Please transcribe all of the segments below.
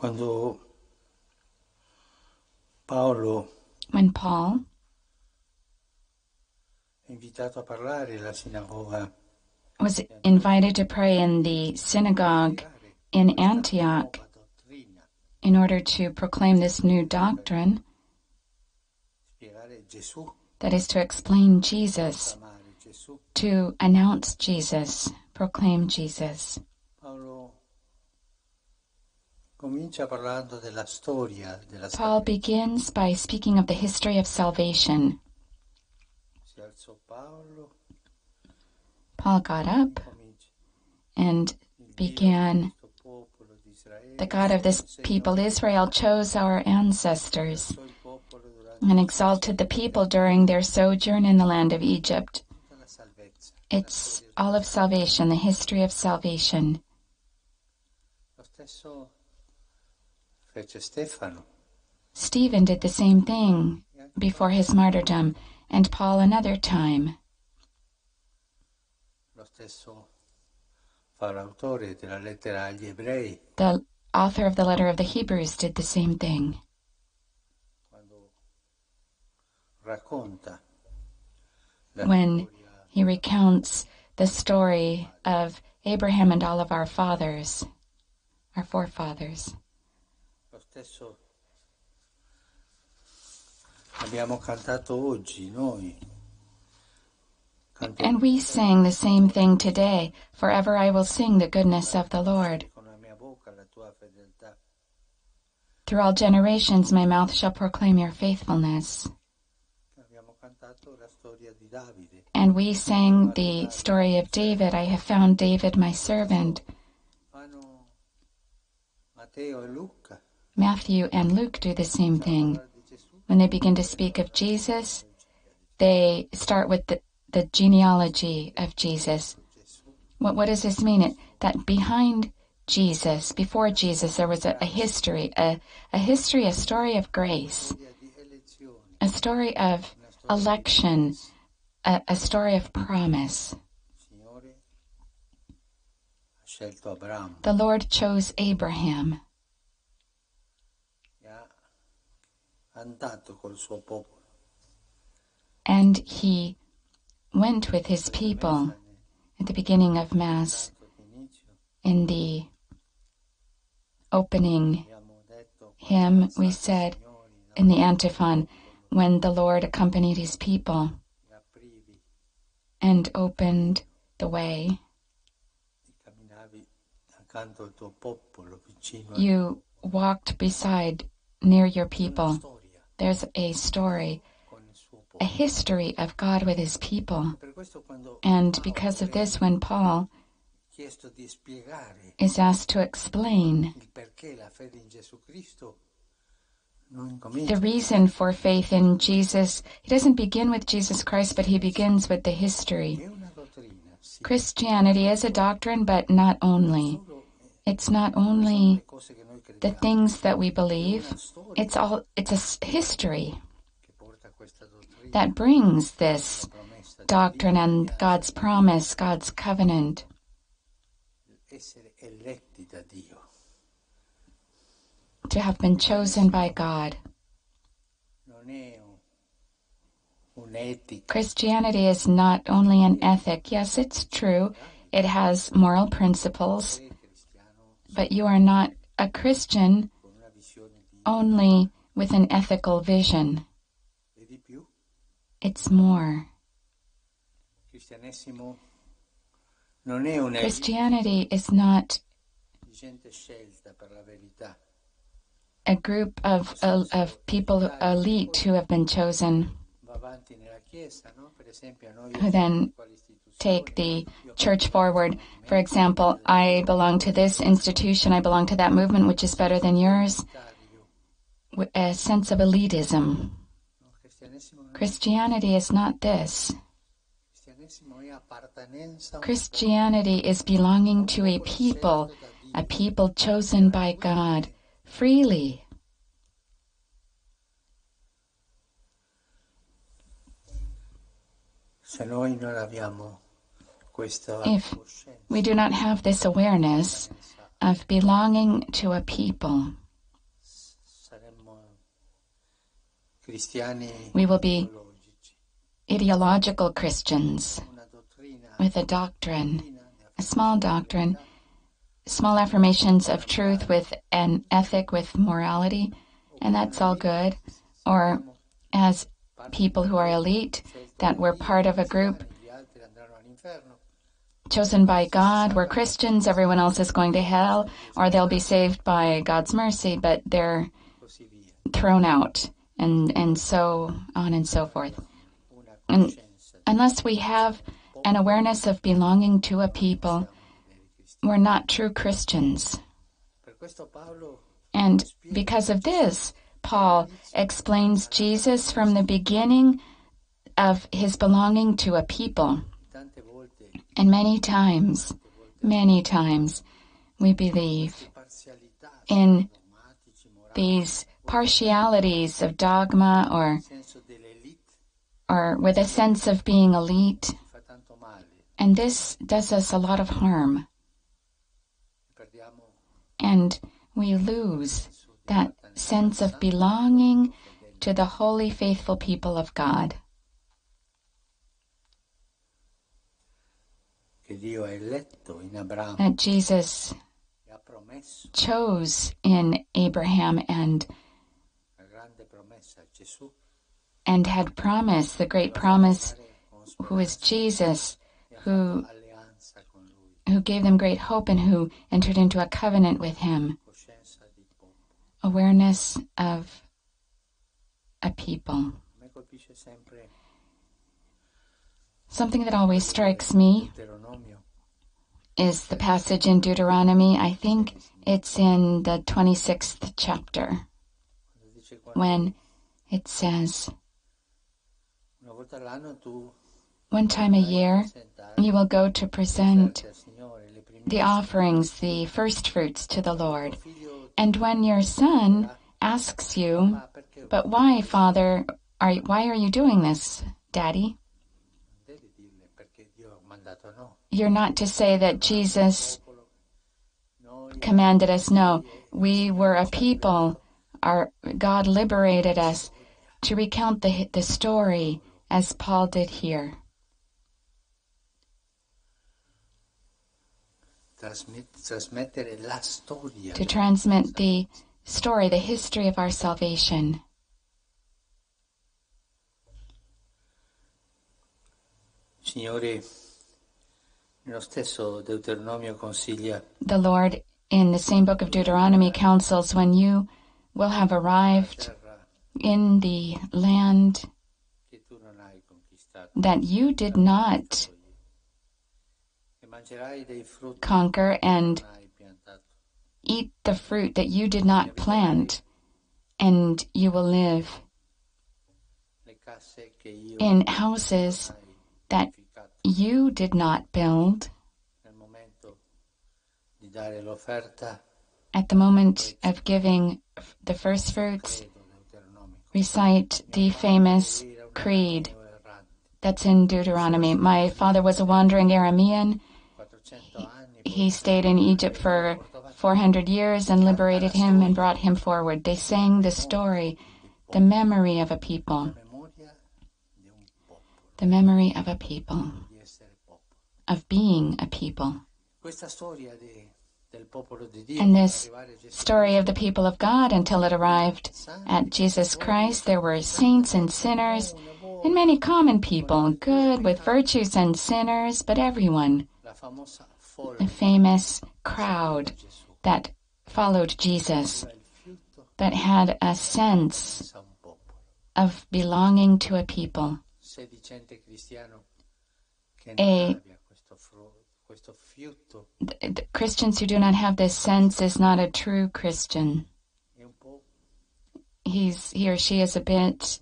Quando Paolo When Paul è invitato a parlare alla sinagoga was invited to pray in the synagogue in Antioch in order to proclaim this new doctrine, spiegare Gesù, that is to explain Jesus, proclamare Gesù, to announce Jesus, proclaim Jesus. Paolo comincia parlando della storia della Paul salvezza. begins by speaking of the history of salvation. Si alzò Paolo, Paul got up comincia. and Il Dio began, di questo popolo di Israele, "The God of this people Israel chose our ancestors alzò il popolo durante and exalted the people during their sojourn in the land of Egypt." tutta la salvezza. It's all of salvation, the history of salvation. Lo stesso fece Stefano. Stephen did the same thing before his martyrdom, and Paul another time. Lo stesso fa l'autore della lettera agli ebrei, The author of the letter of the Hebrews did the same thing. quando racconta la When storia he recounts the story of Abraham and all of our fathers, our forefathers. lo stesso abbiamo cantato oggi noi. And we sang the same thing today. "Forever I will sing the goodness of the Lord. Con la mia bocca la tua fedeltà. Through all generations my mouth shall proclaim your faithfulness." Abbiamo cantato la storia di Davide. And we sang the story of David. "I have found David my servant." Fanno Matteo e Luca. Matthew and Luke do the same thing. Parlare di Gesù. When they begin to speak of Jesus, they start with the genealogy of Jesus. What does this mean? That behind Jesus, before Jesus, there was a history, a history, a story of grace, Storia di elezione. a story of election, a story of promise. Il Signore ha scelto Abramo The Lord chose Abraham, e ha andato col suo popolo. and he went with his people at the beginning of Mass, in the opening Abbiamo detto hymn, we said in the antiphon, when the Lord accompanied his people aprivi and opened the way, e camminavi accanto al tuo popolo, vicino a you walked beside, near your people. storia There's a story, con il suo a popolo. history of God with his people. Per questo quando And because of this, when Paul chiesto di spiegare is asked to explain il perché la fede in Gesù Cristo non the incomincia reason for faith in Jesus, he doesn't begin with Jesus Christ, but he begins with the history. è una dottrina, sì, Christianity is a doctrine, but not only. solo It's not only le cose che noi the crediamo things that we believe. una storia It's a history che porta questa dottrina that brings this la promessa di doctrine and God's promise, God's covenant, essere eletti da Dio. to have been chosen by God. Non è un'etica, Christianity is not only an ethic. Yes, it's true. It has moral principles, è cristiano but you are not a Christian con una visione di only with an ethical vision. e di più. It's more. Il cristianesimo non è un'elite Christianity is not di gente scelta per la verità. a group of people, elite, who have been chosen, Va avanti nella Chiesa, no? Per esempio, a noi who then take the church forward. For example, I belong to this institution, I belong to that movement, which is better than yours. A sense of elitism. Christianity is not this. cristianesimo è appartenenza Christianity is belonging to a people chosen by God freely. Se noi non abbiamo questa If coscienza, we do not have this awareness of belonging to a people, cristiani We will be ideologici. ideological Christians Una dottrina with a doctrine, di a small doctrine, small affirmations of truth with an ethic, with morality, and that's all good. Or as people who are elite, that we're part of a group gli altri andranno all'inferno. chosen by God, we're Christians, everyone else is going to hell, or they'll be saved by God's mercy, but they're Così via. thrown out, and so on and so forth. Una And coscienza unless we have an awareness of belonging to a people, we're not true Christians. per questo Paolo And because of this, Paul explains Jesus from the beginning of his belonging to a people. tante volte And many times, we believe parzialità in dogmatici, morali, these partialities of dogma nel senso dell'elite or with a sense of being elite. fa tanto male. And this does us a lot of harm. Perdiamo And we lose that sense of belonging to the holy, faithful people of God. che Dio ha eletto in Abramo That Jesus e ha promesso chose in Abraham and la grande promessa a Gesù, had promised, the great promise, who is Jesus, who alleanza con lui, who gave them great hope and who entered into a covenant with him. coscienza di popolo. Awareness of a people. A me colpisce sempre Something that always strikes me Deuteronomio, is the passage in Deuteronomy. I think it's in the 26th chapter, quando dice quando when it says, una volta all'anno tu one time a year you will go to present al Signore le prime the offerings, the first fruits to the Lord. figlio And when your son asks you, ma perché but why, Father, why are you doing this, Daddy? devi dirle perché Dio ha mandato no. You're not to say that Jesus Popolo, noi commanded us. No, we were a people. Our God liberated us to recount the story as Paul did here. trasmettere la storia To transmit the story, the history of our salvation. Signore, nello stesso Deuteronomio consiglia The Lord, in the same book of Deuteronomy, counsels when you will have arrived terra in the land che tu non hai conquistato that you did not e mangerai dei frutti conquer and che non hai piantato. eat the fruit that you did not plant, and you will live Le casse che io in houses non hai that edificato. you did not build. Nel momento di dare l'offerta, At the moment of giving the first fruits, credo Deuteronomio, recite the famous creed that's in Deuteronomy. My father was a wandering Aramean. 400 anni, He stayed in Egypt for 400 years and liberated him and brought him forward. They sang the story, the memory of a people, memoria di un popolo, the memory of a people, di essere popolo. of being a people. Questa storia del popolo di Dio And per this arrivare a Gesù story of the people of God until it arrived at Jesus Christ, there were saints and sinners and many common people, good with virtues and sinners, but everyone, la famosa folla the famous crowd that followed Jesus, il fiuto that had a sense sa un popolo. of belonging to a people. Sedicente cristiano che A- non abbia questo fiuto The Christians who do not have this sense is not a true Christian. è un po' He or she is a bit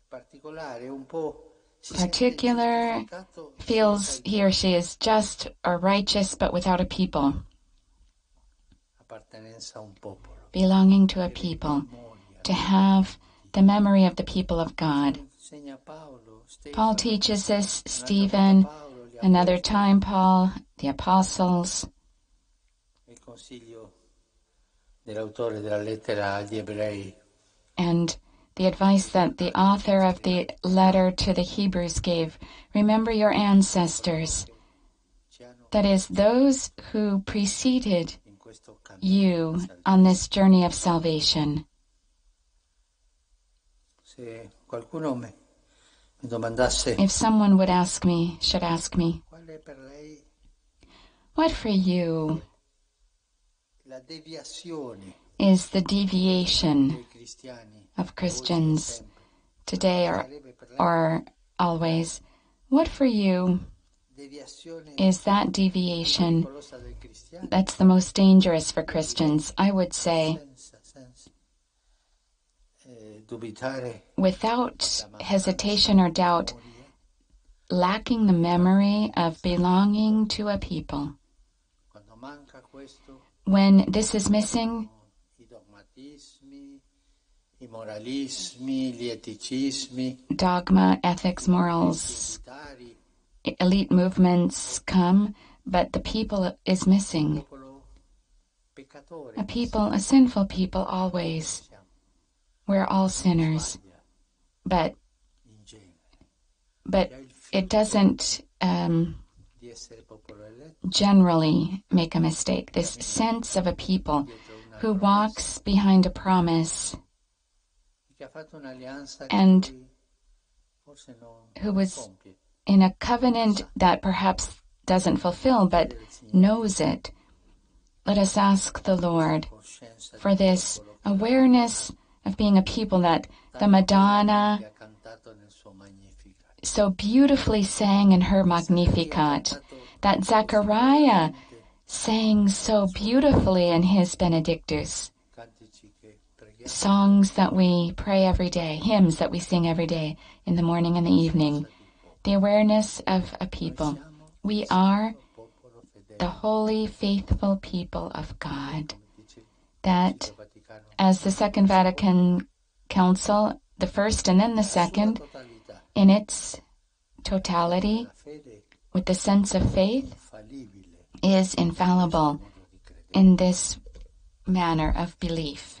particolare, un po' si particular, sente giustificato feels senza il he or she is just or righteous but without a people, appartenenza a un popolo. belonging to a people, to have the memory of the people of God. Insegna Paolo, Paul Stefano, teaches this, un'altra Stephen, volta Paolo, gli another apostoli, time Paul, the apostles, il consiglio dell'autore della lettera agli ebrei. and the advice that the author of the letter to the Hebrews gave. Remember your ancestors. That is, those who preceded in questo cammino you di on this journey of salvation. Se qualcuno mi domandasse If someone should ask me, qual è per lei what for you la deviazione is the deviation dei cristiani of Christians sempre, today sarebbe per lei or always, what for you deviazione is that deviation pericolosa del cristiano? that's the most dangerous for Christians? I would say, Senza dubitare without hesitation or doubt, lacking the memory of belonging to a people. quando manca questo, When this is missing, i dogmatismi, i moralismi, gli eticismi, dogma, ethics, morals, militari, elite movements come, but the people is missing. popolo peccatore, A people, a sinful people always. siamo, We're all sinners. sbaglia But in genere. it doesn't Di essere popolo eletto, generally make a mistake. This sense of a people dietro una who promessa, walks behind a promise, che ha fatto un'alleanza and che lui forse non who was compie. in a covenant that perhaps doesn't fulfill, but knows it. Let us ask the Lord Coscienza for di this popolo che awareness of being a people that the Madonna ha cantato nel suo Magnificat. so beautifully sang in her Magnificat, that Zechariah sang so beautifully in his Benedictus, Cantici che preghiamo songs that we pray every day, hymns that we sing every day in the morning and the evening, the awareness of a people. We are popolo fedele, the holy, faithful people of God, come dice il that Vaticano, as the Second Vatican Council, the first and then the second, totalità, in its totality, la fede with the sense of faith, infallibile, is infallible modo di credere. in this manner of belief.